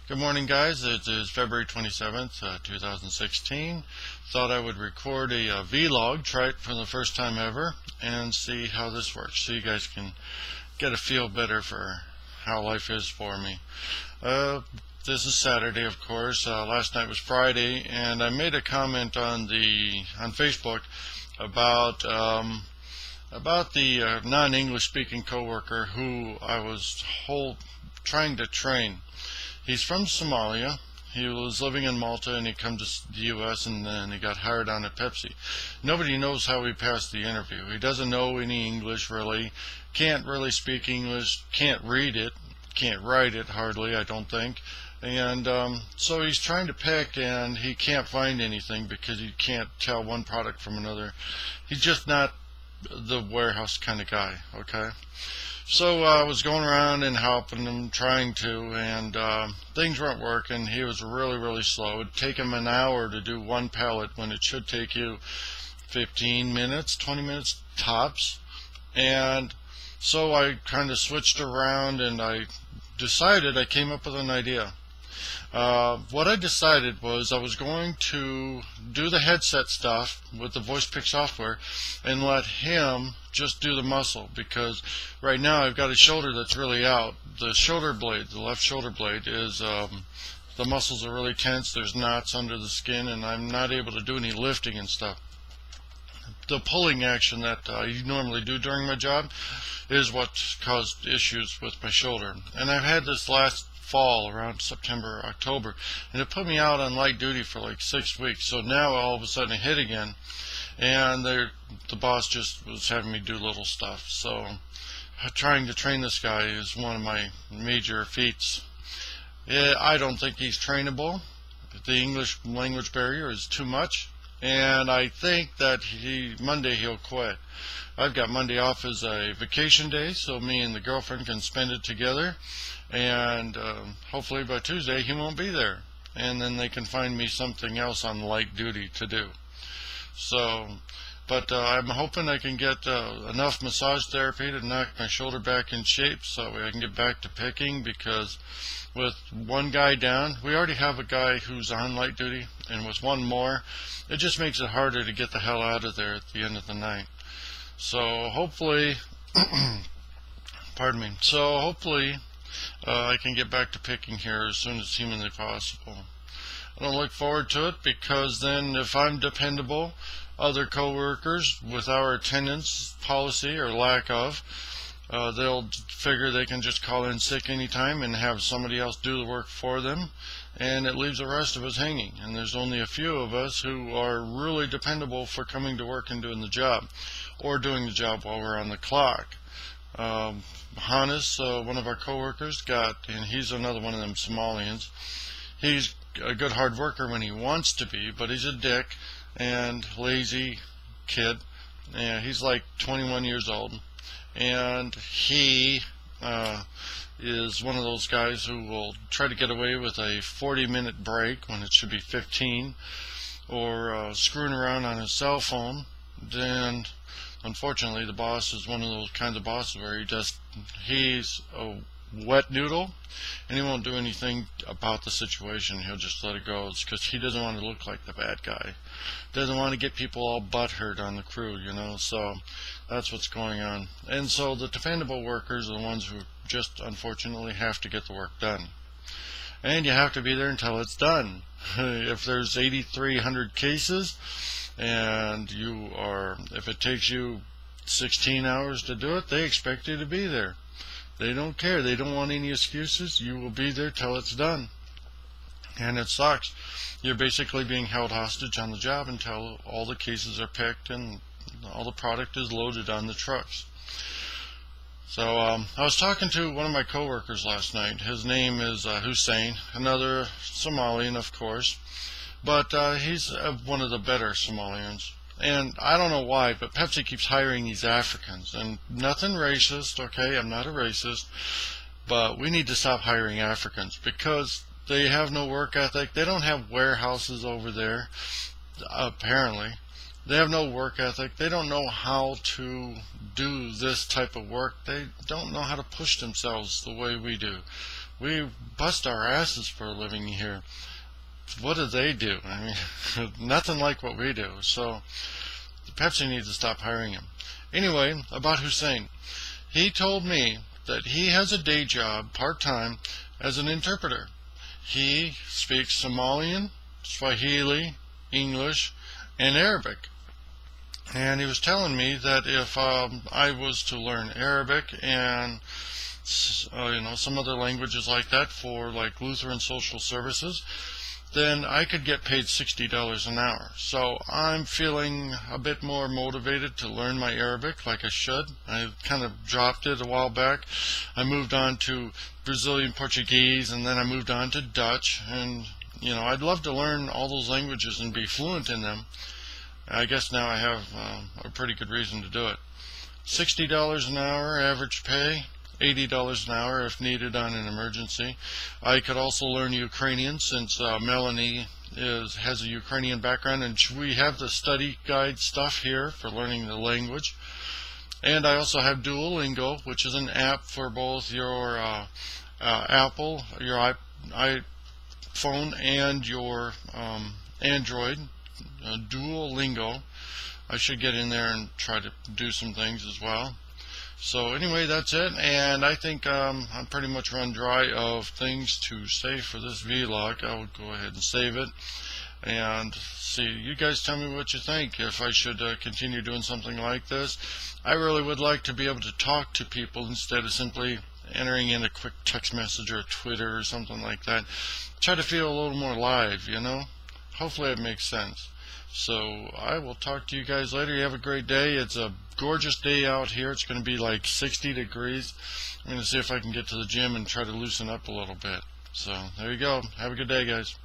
Good morning, guys. It is February 27th, 2016. Thought I would record a vlog, try it for the first time ever, and see how this works, so you guys can get a feel better for how life is for me. This is Saturday, of course. Last night was Friday, and I made a comment on Facebook about the non-English speaking coworker who I was trying to train. He's from Somalia. He was living in Malta, and he came to the U.S. and then he got hired on at Pepsi. Nobody knows how he passed the interview. He doesn't know any English really, can't really speak English, can't read it, can't write it hardly, I don't think. And so he's trying to pick, and he can't find anything because he can't tell one product from another. He's just not the warehouse kind of guy, okay? So I was going around and helping him, trying to, and things weren't working. He was really slow. It would take him an hour to do one pallet when it should take you 15 minutes, 20 minutes tops. And so I kind of switched around, and I came up with an idea. What I decided was I was going to do the headset stuff with the voice pick software and let him just do the muscle, because right now I've got a shoulder that's really out. The shoulder blade, the left shoulder blade, is the muscles are really tense. There's knots under the skin, and I'm not able to do any lifting and stuff. The pulling action that I normally do during my job is what caused issues with my shoulder. And I've had this last fall around September, October, and it put me out on light duty for like 6 weeks. So now all of a sudden it hit again, and the boss just was having me do little stuff. So trying to train this guy is one of my major feats. I don't think he's trainable. The English language barrier is too much, and I think that Monday he'll quit. I've got Monday off as a vacation day, so me and the girlfriend can spend it together, and hopefully by Tuesday he won't be there, and then they can find me something else on light duty to do. So, but I'm hoping I can get enough massage therapy to knock my shoulder back in shape so I can get back to picking, because with one guy down, we already have a guy who's on light duty, and with one more, it just makes it harder to get the hell out of there at the end of the night. So hopefully, pardon me, I can get back to picking here as soon as humanly possible. I don't look forward to it, because then if I'm dependable, other coworkers with our attendance policy or lack of, they'll figure they can just call in sick anytime and have somebody else do the work for them, and it leaves the rest of us hanging. And there's only a few of us who are really dependable for coming to work and doing the job, or doing the job while we're on the clock. Hannes, one of our coworkers, and he's another one of them Somalians. He's a good hard worker when he wants to be, but he's a dick and lazy kid. And he's like 21 years old, and he is one of those guys who will try to get away with a 40-minute break when it should be 15, or screwing around on his cell phone. And unfortunately, the boss is one of those kinds of bosses where he's a wet noodle, and he won't do anything about the situation. He'll just let it go. It's because he doesn't want to look like the bad guy. Doesn't want to get people all butthurt on the crew, so that's what's going on. And so the dependable workers are the ones who just unfortunately have to get the work done. And you have to be there until it's done. If there's 8,300 cases, and if it takes you 16 hours to do it, they expect you to be there. They don't care. They don't want any excuses. You will be there till it's done. And it sucks. You're basically being held hostage on the job until all the cases are picked and all the product is loaded on the trucks. So I was talking to one of my coworkers last night. His name is Hussein, another Somalian, of course. But he's one of the better Somalians. And I don't know why, but Pepsi keeps hiring these Africans. And nothing racist, okay? I'm not a racist. But we need to stop hiring Africans, because they have no work ethic. They don't have warehouses over there, apparently. They have no work ethic. They don't know how to do this type of work. They don't know how to push themselves the way we do. We bust our asses for a living here. What do they do? I mean, nothing like what we do. So Pepsi needs to stop hiring him. Anyway, about Hussein. He told me that he has a day job part-time as an interpreter. He speaks Somalian, Swahili, English, and Arabic. And he was telling me that if I was to learn Arabic and some other languages like that for like Lutheran social services, then I could get paid $60 an hour. So I'm feeling a bit more motivated to learn my Arabic like I should. I kind of dropped it a while back. I moved on to Brazilian Portuguese, and then I moved on to Dutch. And, I'd love to learn all those languages and be fluent in them. I guess now I have a pretty good reason to do it. $60 an hour average pay. $80 an hour if needed on an emergency. I could also learn Ukrainian since Melanie has a Ukrainian background, and we have the study guide stuff here for learning the language. And I also have Duolingo, which is an app for both your Apple, your iPhone, and your Android. Duolingo. I should get in there and try to do some things as well. So anyway, that's it, and I think I'm pretty much run dry of things to say for this vlog. I would go ahead and save it and see. You guys tell me what you think, if I should continue doing something like this. I really would like to be able to talk to people instead of simply entering in a quick text message or Twitter or something like that. Try to feel a little more live, Hopefully it makes sense. So I will talk to you guys later. You have a great day. It's a gorgeous day out here. It's going to be like 60 degrees. I'm going to see if I can get to the gym and try to loosen up a little bit. So there you go. Have a good day, guys.